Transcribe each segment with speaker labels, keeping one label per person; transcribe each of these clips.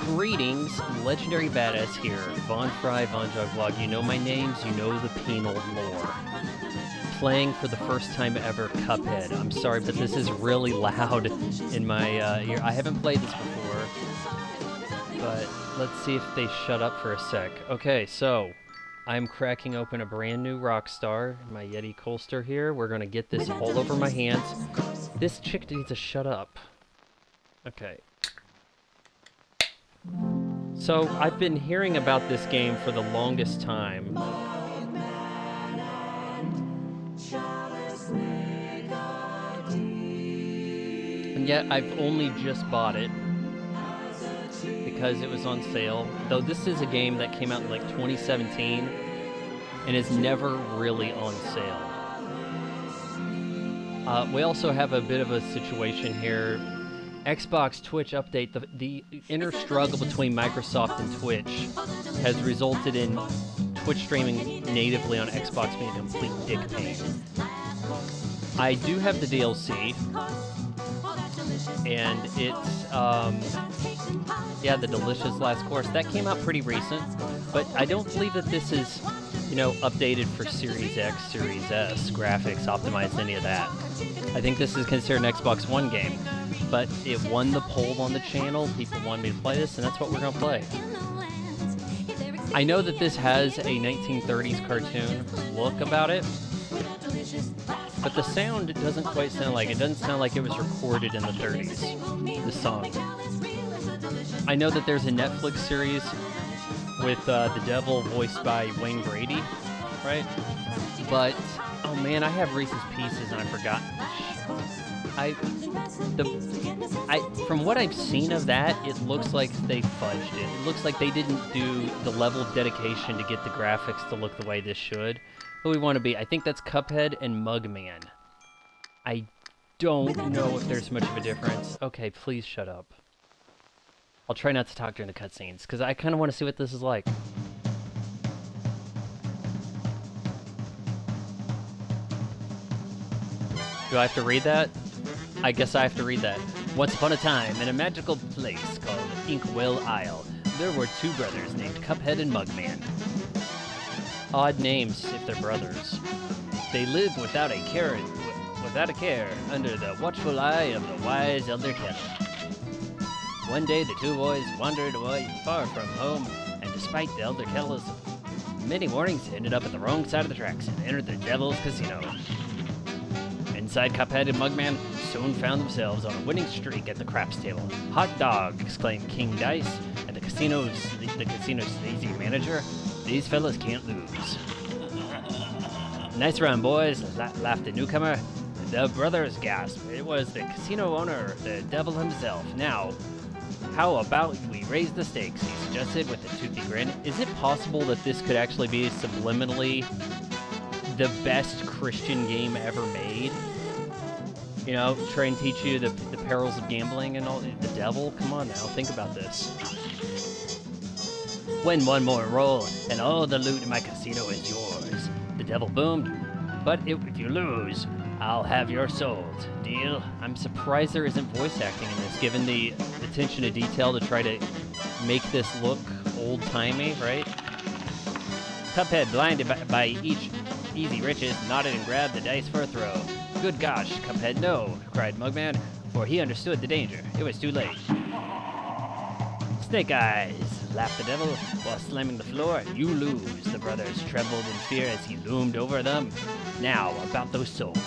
Speaker 1: Greetings, Legendary Badass here. Von Fry, Von Jog Vlog. You know my names, you know the penal lore. Playing for the first time ever Cuphead. I'm sorry, but this is really loud in my ear. I haven't played this before, but let's see if they shut up for a sec. Okay, so I'm cracking open a brand new Rockstar, my Yeti Colster here. We're gonna get this all over my hands. This chick needs to shut up. Okay. So, I've been hearing about this game for the longest time. And yet, I've only just bought it because it was on sale. Though this is a game that came out in like 2017 and is never really on sale. We also have a bit of a situation here. Xbox Twitch update, the inner struggle between Microsoft and Twitch has resulted in Twitch streaming natively on Xbox being a complete dick pain. I do have the DLC, and it's, yeah, the Delicious Last Course. That came out pretty recent, but I don't believe that this is, you know, updated for Series X, Series S, graphics, optimized, any of that. I think this is considered an Xbox One game. But it won the poll on the channel. People wanted me to play this, and that's what we're going to play. I know that this has a 1930s cartoon look about it, but the sound doesn't quite sound like it. It doesn't sound like it was recorded in the 30s, the song. I know that there's a Netflix series with the devil voiced by Wayne Brady, right? But, oh man, I have Reese's Pieces and I've forgotten. From what I've seen of that, it looks like they fudged it. It looks like they didn't do the level of dedication to get the graphics to look the way this should. Who we want to be? I think that's Cuphead and Mugman. I don't know if there's much of a difference. Okay, please shut up. I'll try not to talk during the cutscenes, because I kind of want to see what this is like. Do I have to read that? I guess I have to read that. Once upon a time, in a magical place called Inkwell Isle, there were two brothers named Cuphead and Mugman. Odd names if they're brothers. They lived without a care under the watchful eye of the wise Elder Kettle. One day, the two boys wandered away far from home, and despite the Elder Kettle's many warnings, ended up at the wrong side of the tracks and entered the Devil's Casino. Inside, Cuphead and Mugman soon found themselves on a winning streak at the craps table. "Hot dog!" exclaimed King Dice, and the casino's sleazy manager. "These fellas can't lose." "Nice run, boys," laughed the newcomer. The brothers gasped. It was the casino owner, the devil himself. "Now, how about we raise the stakes?" he suggested with a toothy grin. Is it possible that this could actually be subliminally the best Christian game ever made? You know, try and teach you the perils of gambling and all. The devil? Come on now, think about this. "Win one more roll, and all the loot in my casino is yours," the devil boomed. "But if you lose, I'll have your souls. Deal?" I'm surprised there isn't voice acting in this, given the attention to detail to try to make this look old-timey, right? Cuphead, blinded by each easy riches, nodded and grabbed the dice for a throw. "Good gosh, Cuphead, no," cried Mugman, for he understood the danger. It was too late. "Snake eyes," laughed the devil, while slamming the floor. "You lose." The brothers trembled in fear as he loomed over them. "Now, about those souls."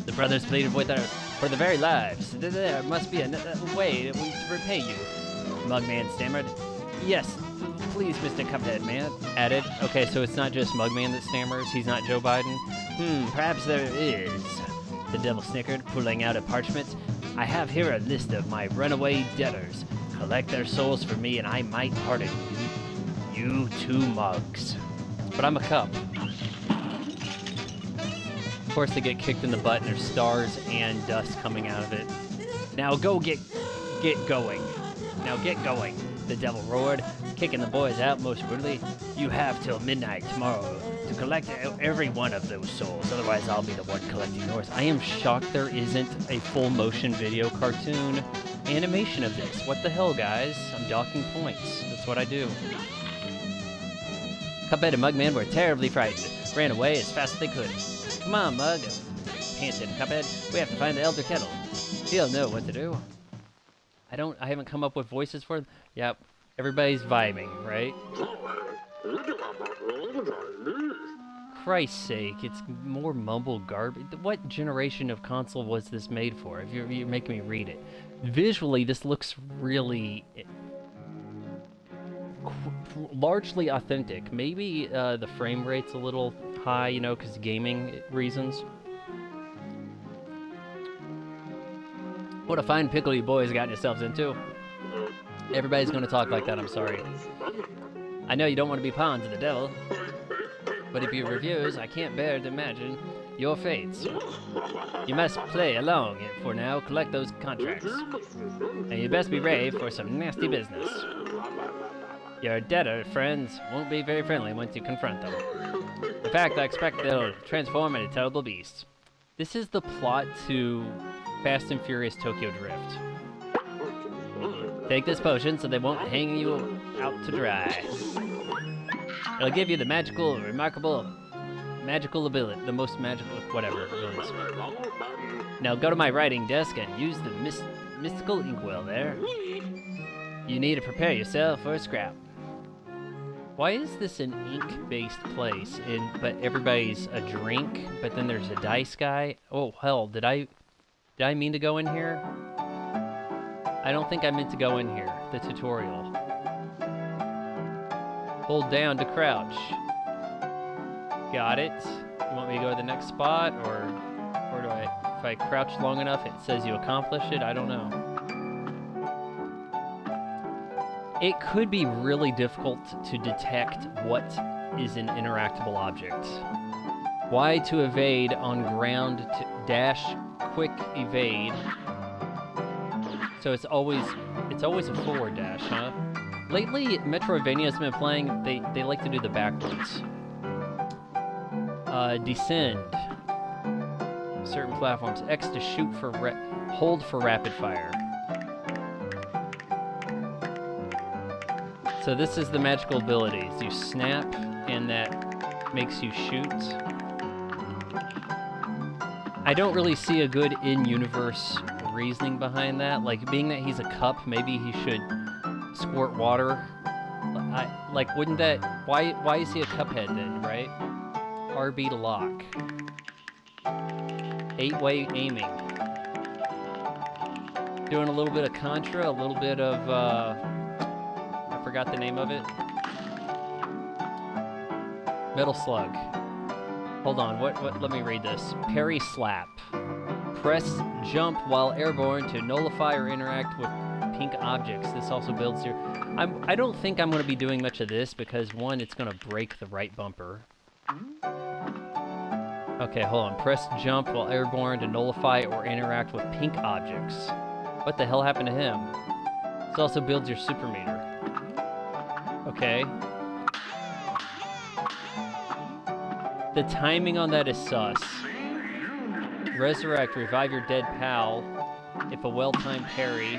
Speaker 1: The brothers pleaded for their very lives. "There must be a way to repay you," Mugman stammered. "Yes, please, Mr. Cuphead, man," added. Okay, so it's not just Mugman that stammers. He's not Joe Biden. Perhaps there is," the devil snickered, pulling out a parchment. "I have here a list of my runaway debtors. Collect their souls for me, and I might pardon you two mugs." But I'm a cup. Of course, they get kicked in the butt, and there's stars and dust coming out of it. "Now go get going. Now get going," the devil roared, kicking the boys out most brutally. "You have till midnight tomorrow to collect every one of those souls, otherwise I'll be the one collecting yours." I am shocked there isn't a full motion video cartoon animation of this. What the hell, guys? I'm docking points. That's what I do. Cuphead and Mugman were terribly frightened. Ran away as fast as they could. Come on, Mug, panted Cuphead. We have to find the Elder Kettle. He'll know what to do. I haven't come up with voices for them. Yep. Everybody's vibing, right? Christ's sake, it's more mumble garbage. What generation of console was this made for? If you're making me read it. Visually, this looks really largely authentic. Maybe the frame rate's a little high, you know, because gaming reasons. What a fine pickle you boys got yourselves into. Everybody's gonna talk like that, I'm sorry. I know you don't want to be pawns of the devil, but if you refuse, I can't bear to imagine your fates. You must play along for now, collect those contracts. And you best be brave for some nasty business. Your debtor friends won't be very friendly once you confront them. In fact, I expect they'll transform into terrible beasts. This is the plot to Fast and Furious Tokyo Drift. Take this potion so they won't hang you out to dry. It'll give you the magical ability, the most magical, whatever abilities. Now go to my writing desk and use the mystical inkwell there. You need to prepare yourself for a scrap. Why is this an ink-based place, but everybody's a drink, but then there's a dice guy? Oh, hell, did I mean to go in here? I don't think I meant to go in here, the tutorial. Hold down to crouch. Got it. You want me to go to the next spot, or do if I crouch long enough, it says you accomplished it? I don't know. It could be really difficult to detect what is an interactable object. Y to evade on ground, to dash, quick evade. So it's always a forward dash, huh? Lately, Metroidvania's been playing, they like to do the backwards. Descend. Certain platforms. X to shoot for hold for rapid fire. So this is the magical abilities. You snap, and that makes you shoot. I don't really see a good in-universe reasoning behind that. Like, being that he's a cup, maybe he should squirt water. Like, wouldn't that... Why is he a Cuphead then, right? RB to lock. 8-way aiming. Doing a little bit of Contra, a little bit of, I forgot the name of it. Metal Slug. Hold on, let me read this. Parry slap. Press jump while airborne to nullify or interact with pink objects. This also builds your... I don't think I'm going to be doing much of this because, one, it's going to break the right bumper. Okay, hold on. Press jump while airborne to nullify or interact with pink objects. What the hell happened to him? This also builds your super meter. Okay. The timing on that is sus. Resurrect, revive your dead pal if a well-timed parry.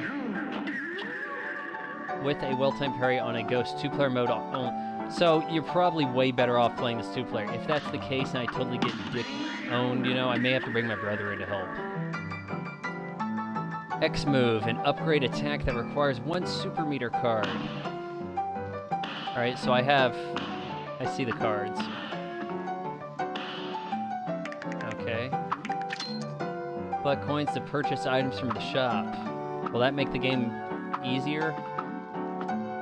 Speaker 1: With a well-timed parry on a ghost 2-player mode only. So you're probably way better off playing this 2-player. If that's the case and I totally get dick-owned, you know, I may have to bring my brother in to help. X move, an upgrade attack that requires 1 super meter card. Alright, so I see the cards. Okay. Collect coins to purchase items from the shop. Will that make the game easier?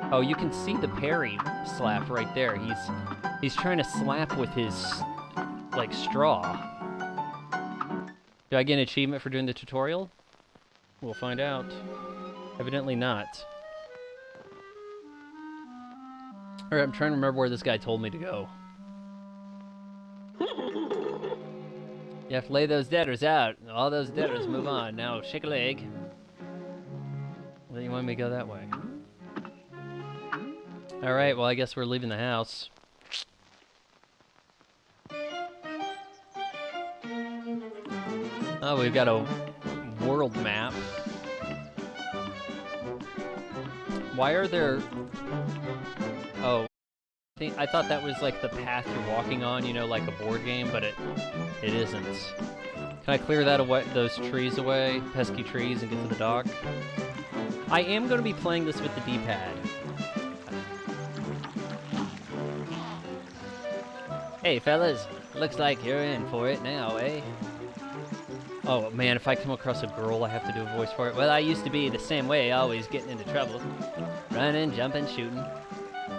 Speaker 1: Oh, you can see the parry slap right there. He's trying to slap with his, like, straw. Do I get an achievement for doing the tutorial? We'll find out. Evidently not. Alright, I'm trying to remember where this guy told me to go. You have to lay those debtors out. All those debtors move on. Now, shake a leg. Then you want me to go that way. Alright, well, I guess we're leaving the house. Oh, we've got a world map. Why are there... Oh. I thought that was like the path you're walking on, you know, like a board game, but it isn't. Can I clear that away, those trees away, pesky trees, and get to the dock? I am going to be playing this with the D-pad. Hey fellas, looks like you're in for it now, eh? Oh man, if I come across a girl, I have to do a voice for it. Well, I used to be the same way, always getting into trouble. Running, jumping, shooting.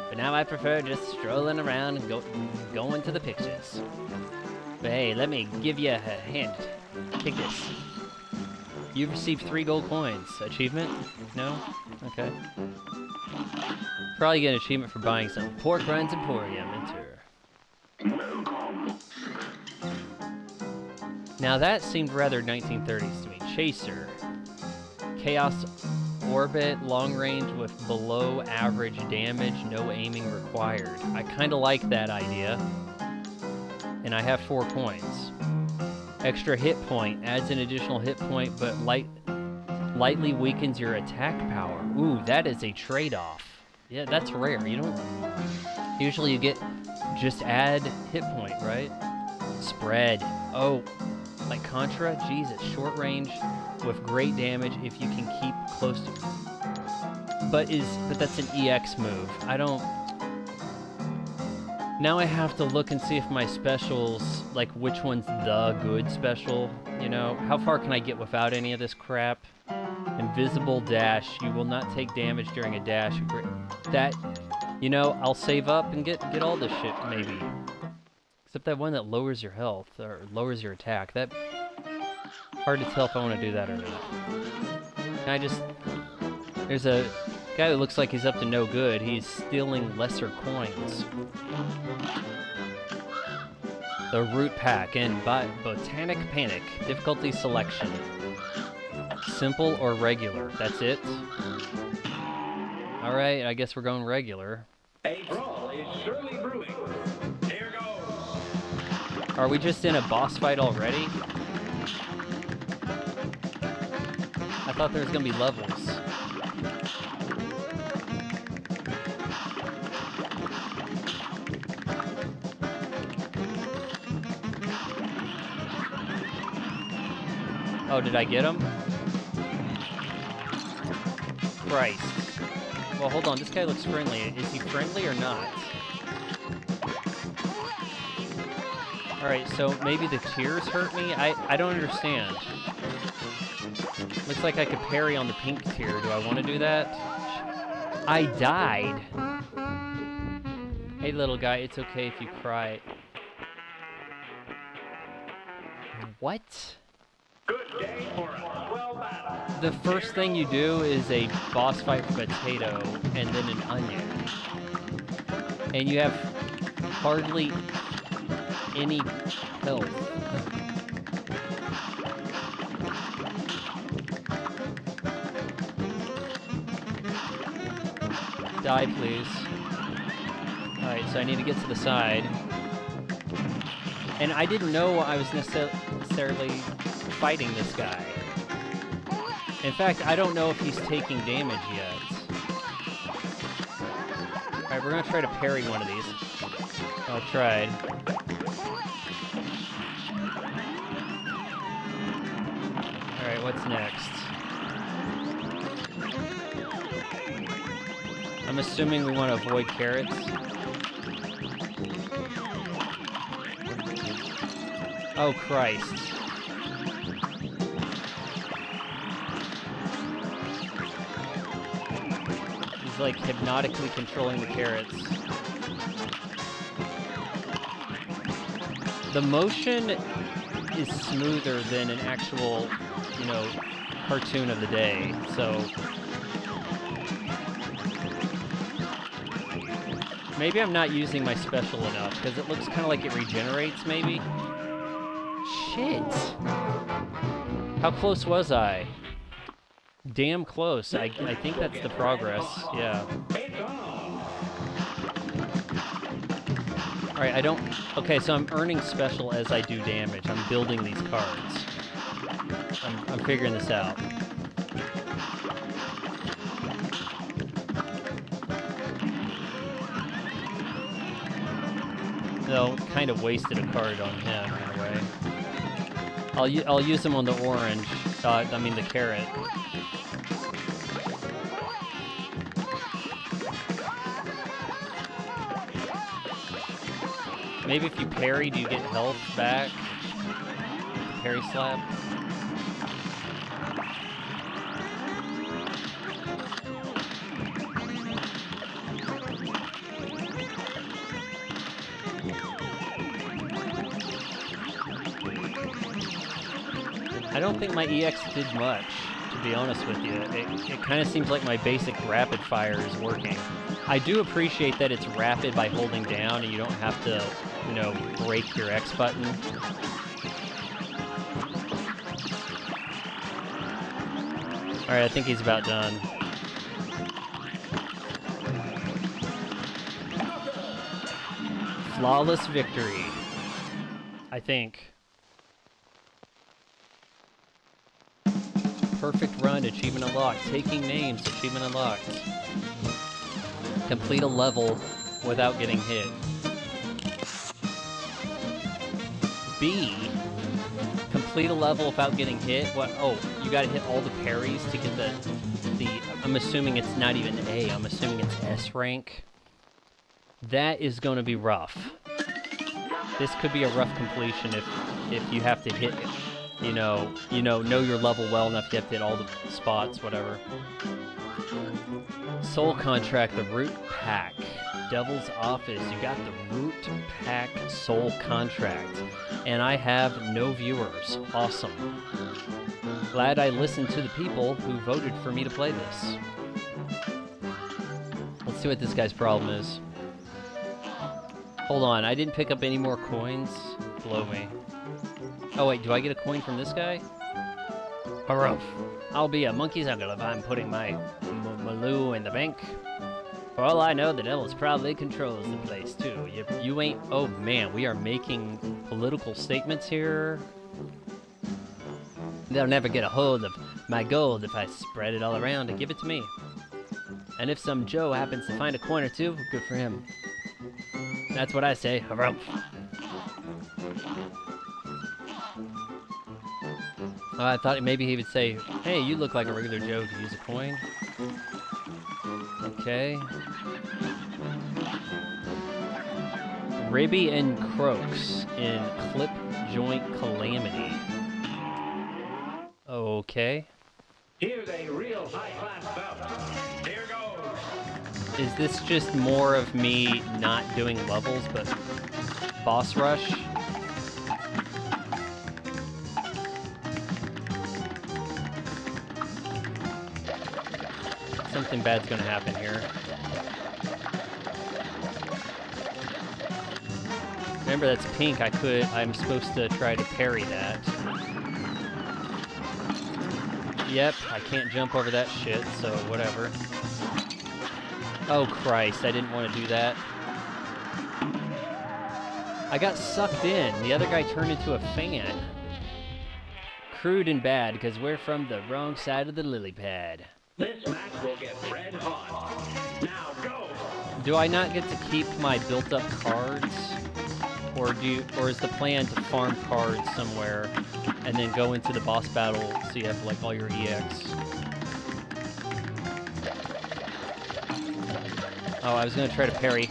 Speaker 1: But now I prefer just strolling around and going to the pictures. But hey, let me give you a hint. Take this. You've received 3 gold coins. Achievement? No? Okay. Probably get an achievement for buying some Pork Rinds Emporium. Enter. Now that seemed rather 1930s to me. Chaser. Chaos Orbit, long range with below average damage, no aiming required. I kinda like that idea. And I have 4 coins. Extra hit point, adds an additional hit point, but lightly weakens your attack power. Ooh, that is a trade-off. Yeah, that's rare. You don't... Usually you get just add hit point, right? Spread. Oh, like Contra? Jesus, short range with great damage if you can keep close to... But that's an EX move. I don't... Now I have to look and see if my specials, like which one's the good special, you know? How far can I get without any of this crap? Invisible dash. You will not take damage during a dash. That, you know, I'll save up and get all this shit, maybe. Except that one that lowers your health, or lowers your attack. That... Hard to tell if I want to do that or not. Can I just... There's a guy who looks like he's up to no good. He's stealing lesser coins. The Root Pack and Botanic Panic. Difficulty selection. Simple or regular. That's it. Alright, I guess we're going regular.
Speaker 2: A brawl is surely brewing. Here goes.
Speaker 1: Are we just in a boss fight already? I thought there was gonna be levels. Oh, did I get him? Christ. Well, hold on. This guy looks friendly. Is he friendly or not? Alright, so maybe the tears hurt me? I don't understand. Looks like I could parry on the pink tier. Do I want to do that? I died. Hey, little guy, it's okay if you cry. What?
Speaker 2: Good day for us. Well battled.
Speaker 1: The first thing you do is a boss fight with a potato and then an onion. And you have hardly any health. Die, please. Alright, so I need to get to the side. And I didn't know I was necessarily fighting this guy. In fact, I don't know if he's taking damage yet. Alright, we're gonna try to parry one of these. I tried. Alright, what's next? I'm assuming we want to avoid carrots. Oh, Christ. He's like hypnotically controlling the carrots. The motion is smoother than an actual, you know, cartoon of the day, so... Maybe I'm not using my special enough, because it looks kind of like it regenerates, maybe? Shit! How close was I? Damn close. I think that's the progress, yeah. Alright, I don't... Okay, so I'm earning special as I do damage. I'm building these cards. I'm figuring this out. Though, kind of wasted a card on him in a way. I'll use him on the orange. I mean the carrot. Maybe if you parry, do you get health back? Parry slap. I don't think my EX did much, to be honest with you. It kind of seems like my basic rapid fire is working. I do appreciate that it's rapid by holding down and you don't have to, you know, break your X button. Alright, I think he's about done. Flawless victory. I think. Perfect run, achievement unlocked. Taking names, achievement unlocked. Complete a level without getting hit. B. Complete a level without getting hit. What? Oh, you gotta hit all the parries to get the. I'm assuming it's not even A. I'm assuming it's S rank. That is gonna be rough. This could be a rough completion if you have to hit. You know your level well enough. You have to hit all the spots, whatever. Soul Contract, the Root Pack. Devil's Office, you got the Root Pack Soul Contract. And I have no viewers. Awesome. Glad I listened to the people who voted for me to play this. Let's see what this guy's problem is. Hold on, I didn't pick up any more coins. Blow me. Oh wait, do I get a coin from this guy? Harumph. I'll be a monkey's uncle if I'm putting my Maloo in the bank. For all I know, the devil's probably controls the place too. You ain't... Oh man, we are making political statements here. They'll never get a hold of my gold if I spread it all around and give it to me. And if some Joe happens to find a coin or two, good for him. That's what I say. Harumph. I thought maybe he would say, hey, you look like a regular Joe, could use a coin. Okay. Ribby and Croaks in Clip Joint Calamity. Okay.
Speaker 2: Here's a real high-class bout. Here goes.
Speaker 1: Is this just more of me not doing levels, but boss rush? Something bad's gonna happen here. Remember, that's pink. I'm supposed to try to parry that. Yep, I can't jump over that shit, so whatever. Oh Christ, I didn't want to do that. I got sucked in. The other guy turned into a fan. Crude and bad, because we're from the wrong side of the lily pad.
Speaker 2: This match will get red hot. Now go!
Speaker 1: Do I not get to keep my built-up cards? Or is the plan to farm cards somewhere and then go into the boss battle so you have like all your EX? Oh, I was gonna try to parry.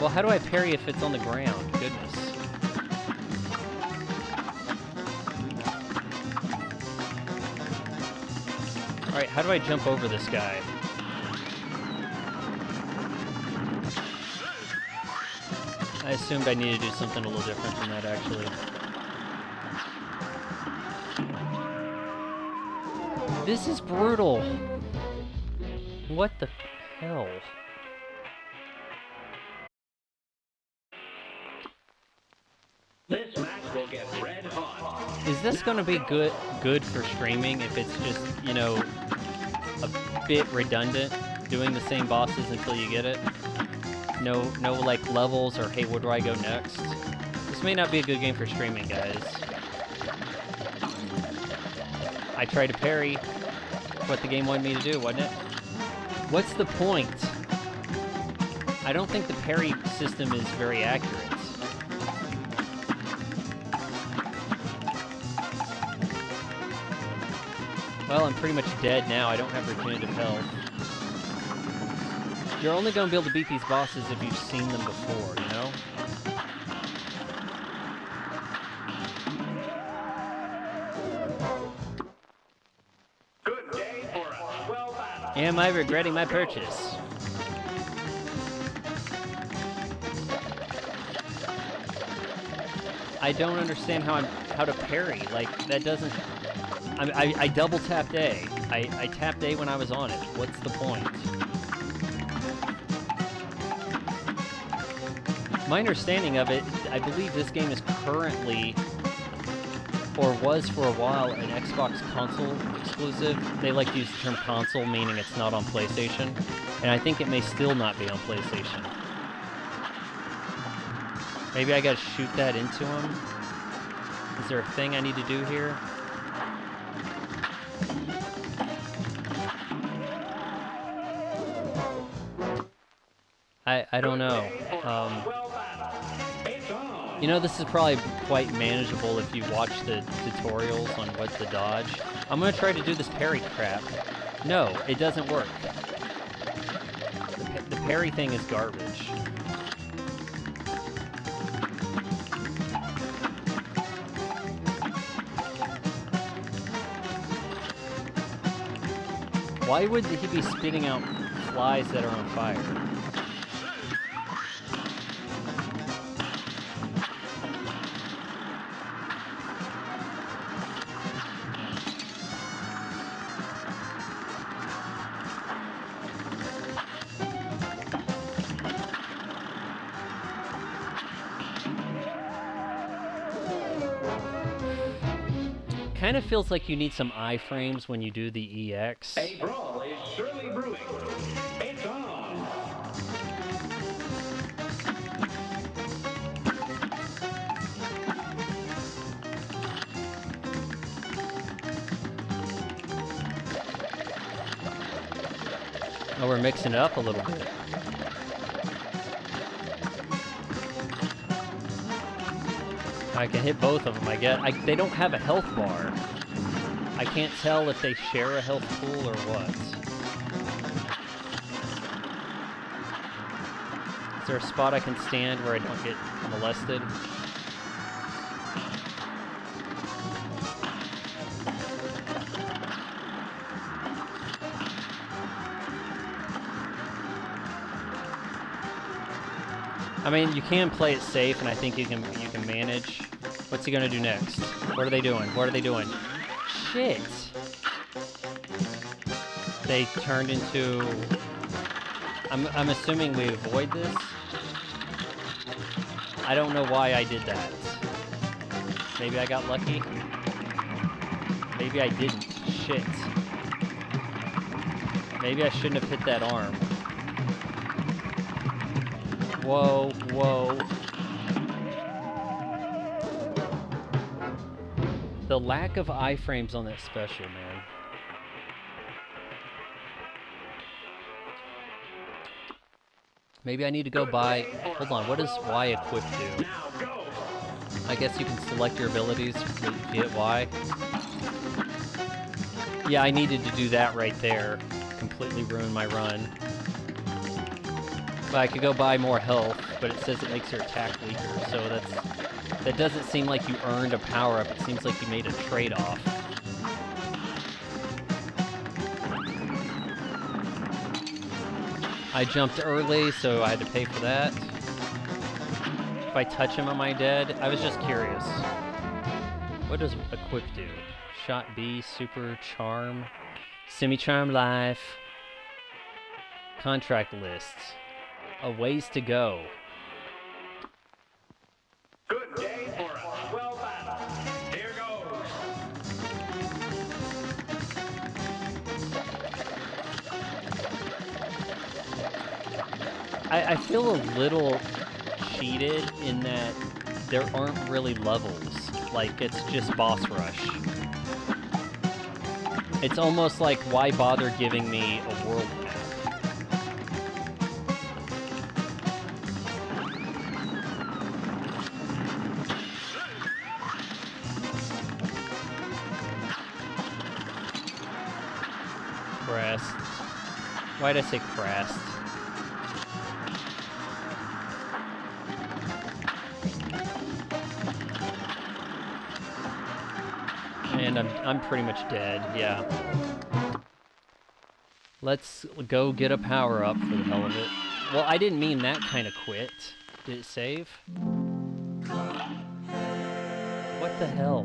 Speaker 1: Well, how do I parry if it's on the ground? Goodness. Alright, how do I jump over this guy? I assumed I needed to do something a little different than that, actually. This is brutal! What the hell?
Speaker 2: This match will get red hot.
Speaker 1: Is this gonna be good for streaming if it's just, you know, a bit redundant, doing the same bosses until you get it? No like levels or hey, where do I go next? This may not be a good game for streaming, guys. I tried to parry. What the game wanted me to do, wasn't it? What's the point? I don't think the parry system is very accurate. Well, I'm pretty much dead now. I don't have regenerative health. You're only going to be able to beat these bosses if you've seen them before, you know?
Speaker 2: Good day for us. Well battled.
Speaker 1: Am I regretting my purchase? I don't understand how to parry. Like, that doesn't... I double tapped A. I tapped A when I was on it. What's the point? My understanding of it, I believe this game is currently, or was for a while, an Xbox console exclusive. They like to use the term console, meaning it's not on PlayStation. And I think it may still not be on PlayStation. Maybe I gotta shoot that into him? Is there a thing I need to do here? I don't know. You know, this is probably quite manageable if you watch the tutorials on what to dodge. I'm gonna try to do this parry crap. No, it doesn't work. The parry thing is garbage. Why would he be spitting out flies that are on fire? Kind of feels like you need some iframes when you do the EX.
Speaker 2: A brawl is surely brewing. It's on.
Speaker 1: Oh, we're mixing it up a little bit. I can hit both of them, I guess. They don't have a health bar. I can't tell if they share a health pool or what. Is there a spot I can stand where I don't get molested? I mean, you can play it safe, and I think you can manage. What's he gonna do next? What are they doing? What are they doing? Shit! They turned into... I'm assuming we avoid this? I don't know why I did that. Maybe I got lucky? Maybe I didn't. Shit. Maybe I shouldn't have hit that arm. Whoa, whoa. The lack of iframes on that special, man. Maybe I need to go buy... Hold on, what does Y equip do? I guess you can select your abilities if you hit Y. Yeah, I needed to do that right there. Completely ruin my run. But I could go buy more health, but it says it makes your attack weaker, so that doesn't seem like you earned a power-up. It seems like you made a trade-off. I jumped early, so I had to pay for that. If I touch him, am I dead? I was just curious. What does equip do? Shot B, super charm, semi-charm life, contract lists. A ways to go.
Speaker 2: Good day for us. Well battled. Here goes.
Speaker 1: I feel a little cheated in that there aren't really levels. Like, it's just boss rush. It's almost like, why bother giving me a world map? Crest. Why'd I say crest? And I'm pretty much dead, yeah. Let's go get a power-up for the hell of it. Well, I didn't mean that kind of quit. Did it save? What the hell?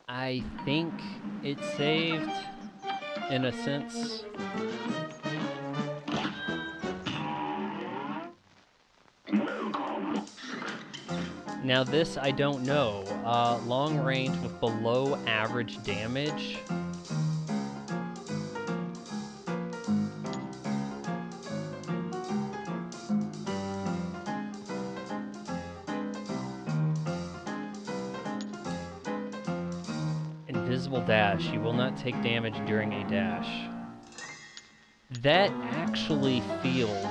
Speaker 1: I think it saved, in a sense. Now this, I don't know. Long range with below average damage. Invisible dash. You will not take damage during a dash. That actually feels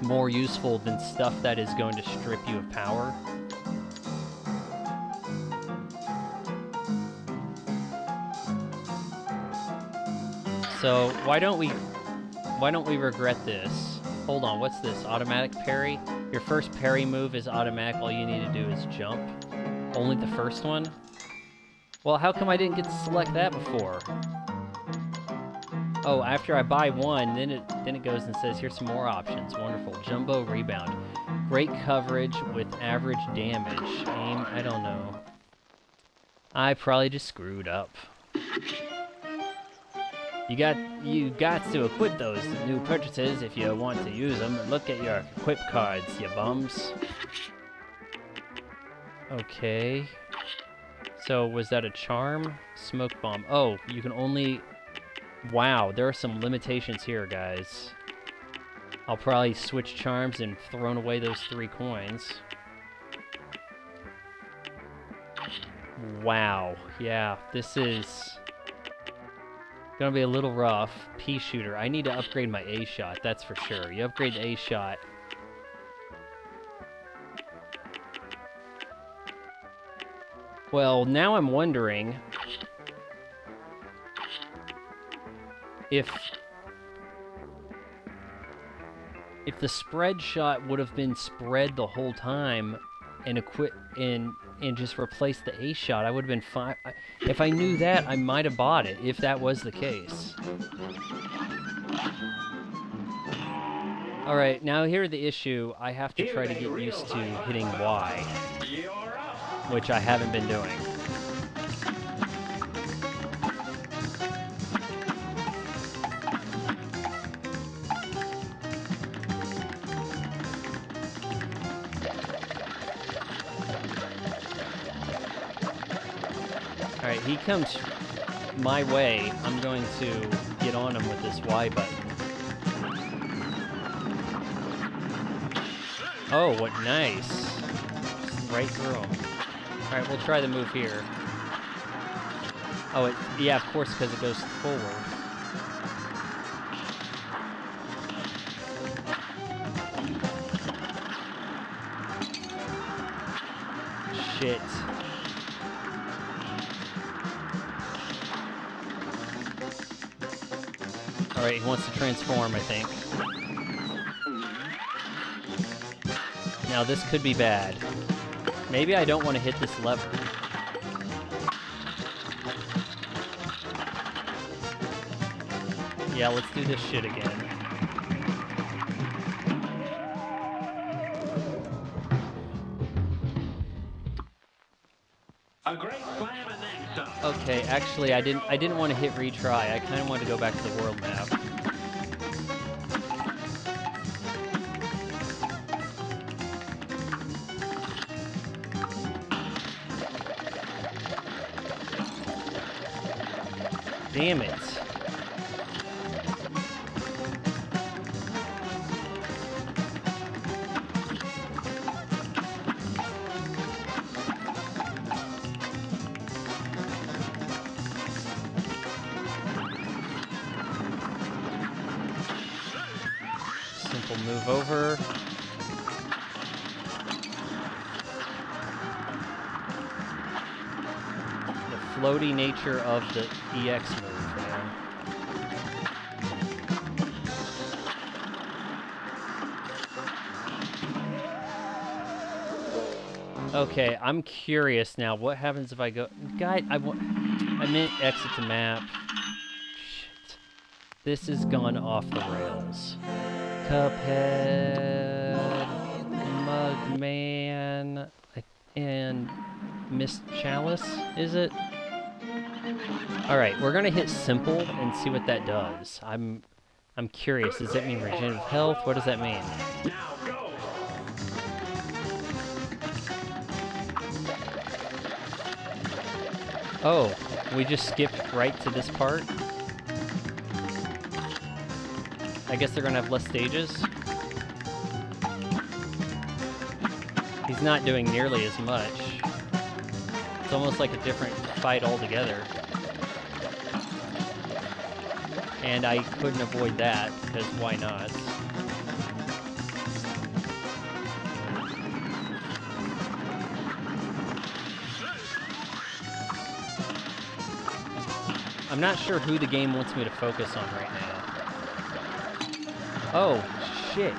Speaker 1: more useful than stuff that is going to strip you of power. So why don't we regret this? Hold on, what's this? Automatic parry? Your first parry move is automatic, all you need to do is jump. Only the first one? Well, how come I didn't get to select that before? Oh, after I buy one, then it goes and says, here's some more options. Wonderful. Jumbo Rebound. Great coverage with average damage. Aim, I don't know. I probably just screwed up. You got to equip those new purchases if you want to use them. Look at your equip cards, you bums. Okay. So, was that a charm? Smoke bomb. Oh, you can only... Wow, there are some limitations here, guys. I'll probably switch charms and throw away those 3 coins. Wow. Yeah, this is gonna be a little rough. Pea shooter. I need to upgrade my A shot, that's for sure. You upgrade the A shot. Well, now I'm wondering if the spread shot would have been spread the whole time and just replace the A shot, I would have been fine. If I knew that, I might have bought it, if that was the case. Alright, now here's the issue. I have to try to get used to hitting Y, which I haven't been doing. Alright, he comes my way. I'm going to get on him with this Y button. Oh, what nice. Just right through him. Alright, we'll try the move here. Oh, yeah, of course, because it goes forward. Shit. Alright, he wants to transform, I think. Now, this could be bad. Maybe I don't want to hit this lever. Yeah, let's do this shit again.
Speaker 2: A great slam and then some.
Speaker 1: Okay, actually, I didn't want to hit retry. I kind of wanted to go back to the world map. Damn it. Simple move over. floaty nature of the EX move, man. Okay, I'm curious now. What happens if I go... Guy, I meant exit the map. Shit. This has gone off the rails. Cuphead... Mugman... and... Miss Chalice, is it? Alright, we're gonna hit simple and see what that does. I'm curious. Does that mean regenerative health? What does that mean?
Speaker 2: Now go.
Speaker 1: Oh, we just skipped right to this part? I guess they're gonna have less stages? He's not doing nearly as much. It's almost like a different fight altogether. And I couldn't avoid that, because why not? I'm not sure who the game wants me to focus on right now. Oh, shit.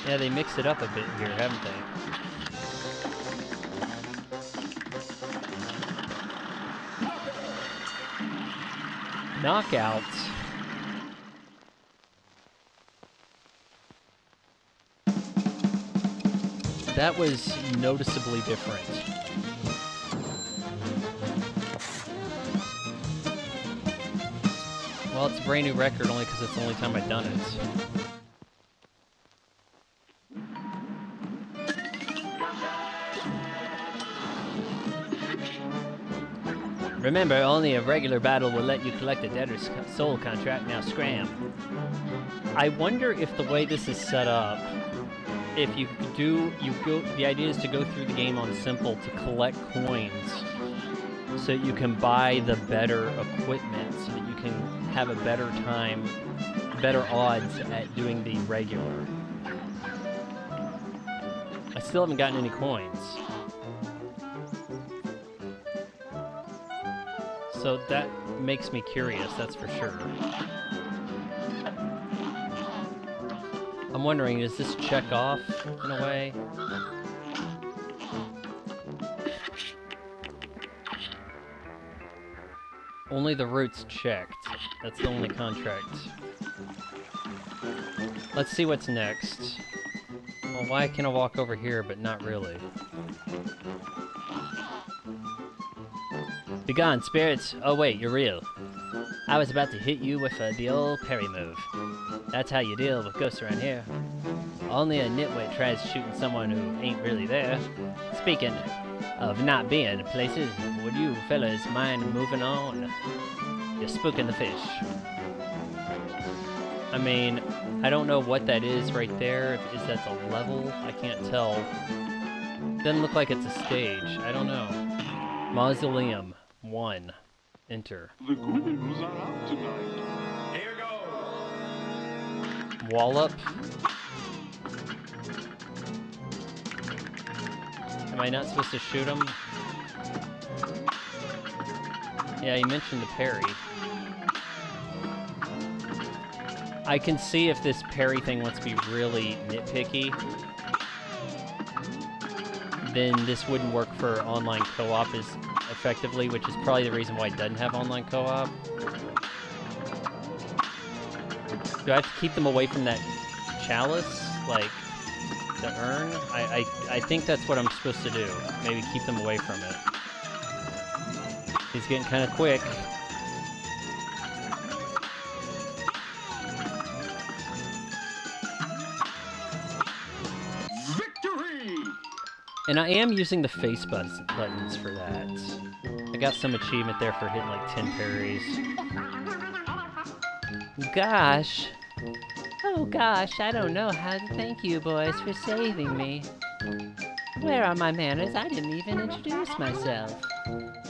Speaker 1: Yeah, they mixed it up a bit here, haven't they? Knockouts. That was noticeably different. Well, it's a brand new record only because it's the only time I've done it. Remember, only a regular battle will let you collect the debtor's soul contract. Now scram. I wonder if the way this is set up, if the idea is to go through the game on simple to collect coins so that you can buy the better equipment so that you can have a better time, better odds at doing the regular. I still haven't gotten any coins. So that makes me curious, that's for sure. I'm wondering, is this check off in a way? Only the route's checked. That's the only contract. Let's see what's next. Well, why can I walk over here, but not really? Begone, spirits! Oh wait, you're real. I was about to hit you with the old parry move. That's how you deal with ghosts around here. Only a nitwit tries shooting someone who ain't really there. Speaking of not being in places, would you fellas mind moving on? You're spooking the fish. I mean, I don't know what that is right there. Is that a level? I can't tell. Doesn't look like it's a stage. I don't know. Mausoleum 1. Enter.
Speaker 3: The criminals are out tonight.
Speaker 2: Here goes.
Speaker 1: Wallop. Am I not supposed to shoot him? Yeah, you mentioned the parry. I can see if this parry thing wants to be really nitpicky, then this wouldn't work for online co-op as effectively, which is probably the reason why it doesn't have online co-op. Do I have to keep them away from that chalice? Like, the urn? I think that's what I'm supposed to do. Maybe keep them away from it. He's getting kind of quick.
Speaker 3: Victory!
Speaker 1: And I am using the face buttons for that. I got some achievement there for hitting like 10 parries. Gosh. Oh gosh, I don't know how to thank you boys for saving me. Where are my manners? I didn't even introduce myself.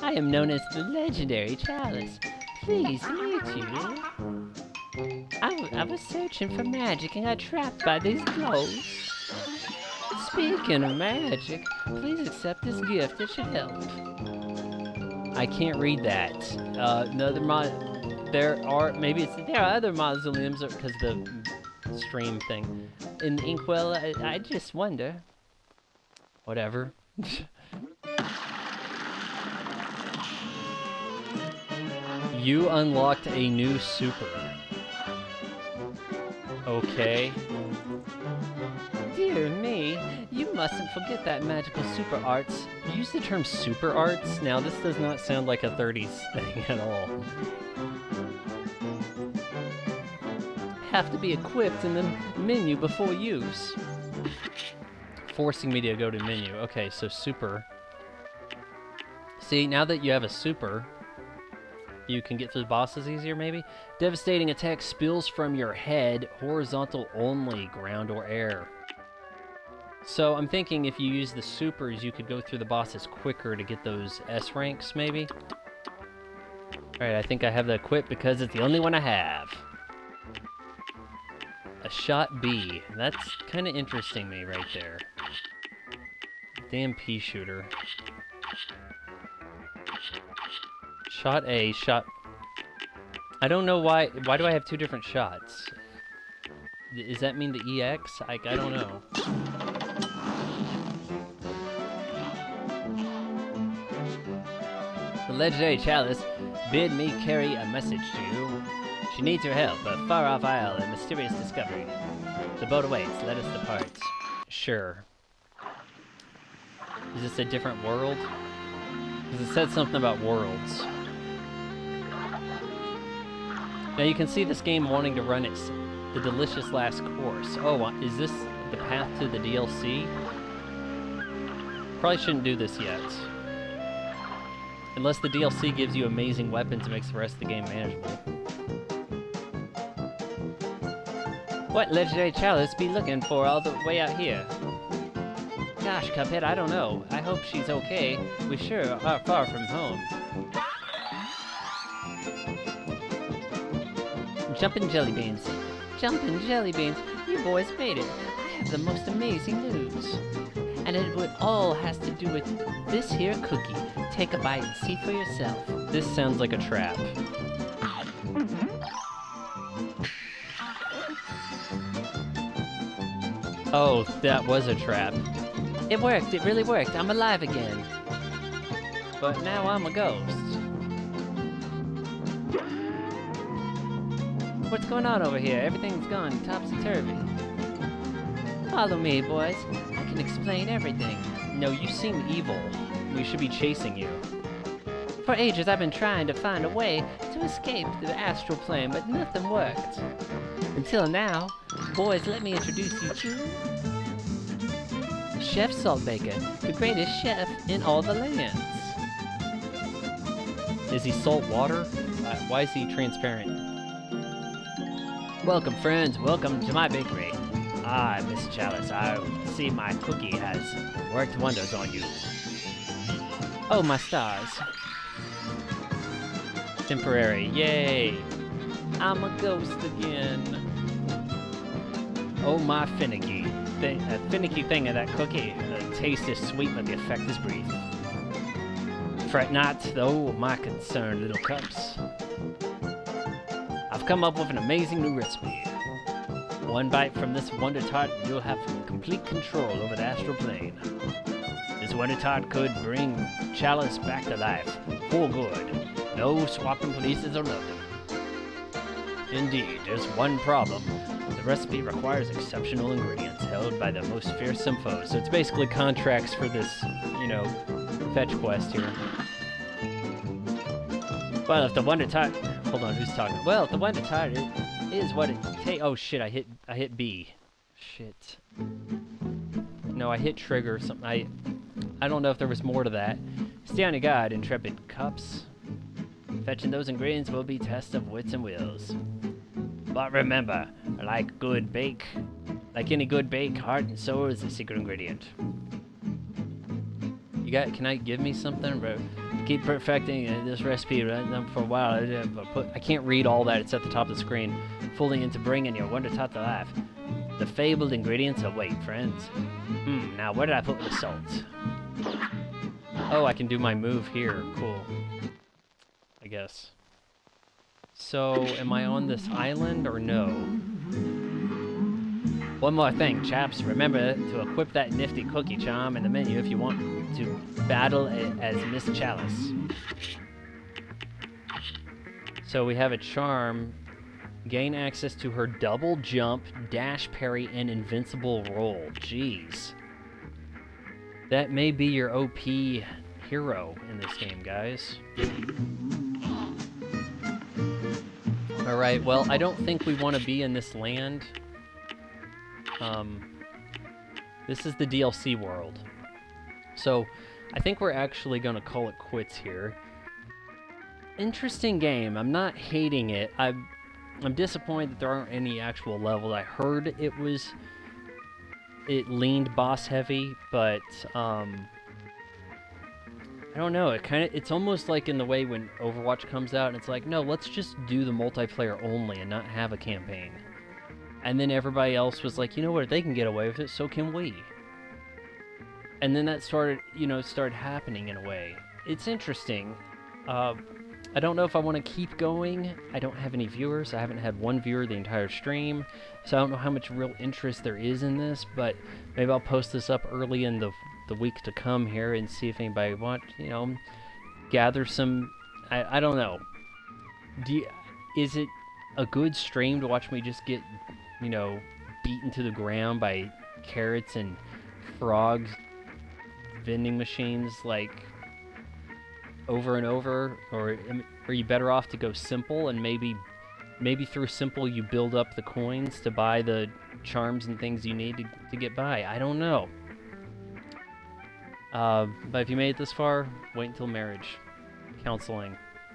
Speaker 1: I am known as the legendary Chalice. Pleased to meet you. I was searching for magic and got trapped by these ghosts. Speaking of magic, please accept this gift. It should help. I can't read that. There are other mausoleums because the stream thing. In Inkwell, I just wonder. Whatever. You unlocked a new super. Okay. Dear me, you mustn't forget that magical super arts. You use the term super arts? Now, this does not sound like a 30s thing at all. Have to be equipped in the menu before use. Forcing me to go to menu. Okay, so super. See, now that you have a super, you can get through the bosses easier, maybe? Devastating attack spills from your head, horizontal only, ground or air. So I'm thinking if you use the supers, you could go through the bosses quicker to get those S ranks, maybe? Alright, I think I have that equipped because it's the only one I have. A shot B. That's kind of interesting me right there. Damn pea shooter. Shot A, shot... I don't know why do I have two different shots? Does that mean the EX? I don't know. The legendary chalice bid me carry a message to you. She needs your help, a far-off isle, a mysterious discovery. The boat awaits, let us depart. Sure. Is this a different world? Because it said something about worlds. Now you can see this game wanting to run its the delicious last course. Oh, is this the path to the DLC? Probably shouldn't do this yet. Unless the DLC gives you amazing weapons and makes the rest of the game manageable. What legendary chalice be looking for all the way out here? Gosh, Cuphead, I don't know. I hope she's okay. We sure are far from home. Jumpin' jelly beans. Jumpin' jelly beans. You boys made it. I have the most amazing news. And it would all has to do with this here cookie. Take a bite and see for yourself. This sounds like a trap. Oh, that was a trap. It worked, it really worked. I'm alive again. But now I'm a ghost. What's going on over here? Everything's gone topsy-turvy. Follow me, boys. I can explain everything. No, you seem evil. We should be chasing you. For ages I've been trying to find a way to escape the astral plane, but nothing worked. Until now. Boys, let me introduce you to... Chef Saltbaker, the greatest chef in all the lands. Is he salt water? Why is he transparent? Welcome, friends. Welcome to my bakery. Ah, Miss Chalice, I see my cookie has worked wonders on you. Oh, my stars. Temporary. Yay. I'm a ghost again. Oh, my finicky. Finicky thing of that cookie. The taste is sweet, but the effect is brief. Fret not, though, my concerned little cups. I've come up with an amazing new recipe. One bite from this Wonder Tart, you'll have complete control over the astral plane. This Wonder Tart could bring Chalice back to life, for good. No swapping places or nothing. Indeed, there's one problem. The recipe requires exceptional ingredients held by the most fearsome foes. So it's basically contracts for this, fetch quest here. Well, if the Wonder Tart... Hold on, who's talking? Well, if the Wonder Tart is what it takes... Oh, shit, I hit B. Shit. No, I hit trigger or something. I don't know if there was more to that. Stay on your guard, intrepid cups. Fetching those ingredients will be test of wits and wills. But remember, like any good bake, heart and soul is the secret ingredient. Can I give me something, bro? Keep perfecting this recipe for a while. I can't read all that. It's at the top of the screen. Fully into bringing your Wonder Tot to life. The fabled ingredients await, friends. Now where did I put the salt? Oh, I can do my move here. Cool. I guess. So, am I on this island or no? One more thing, chaps. Remember to equip that nifty cookie charm in the menu if you want to battle as Miss Chalice. So we have a charm. Gain access to her double jump, dash parry, and invincible roll. Jeez. That may be your OP hero in this game, guys. Alright, well, I don't think we want to be in this land. This is the DLC world. So, I think we're actually going to call it quits here. Interesting game. I'm not hating it. I'm disappointed that there aren't any actual levels. I heard it leaned boss heavy, but I don't know. It's almost like in the way when Overwatch comes out and it's like, no, let's just do the multiplayer only and not have a campaign. And then everybody else was like, you know what, if they can get away with it, so can we. And then that started happening in a way. It's interesting. I don't know if I want to keep going. I don't have any viewers. I haven't had one viewer the entire stream, so I don't know how much real interest there is in this, but maybe I'll post this up early in the week to come here and see if anybody wants, gather some... I don't know. Is it a good stream to watch me just get, beaten to the ground by carrots and frogs vending machines, like, over and over? Or are you better off to go simple, and maybe through simple you build up the coins to buy the charms and things you need to get by? I don't know. But if you made it this far, wait until marriage. Counseling.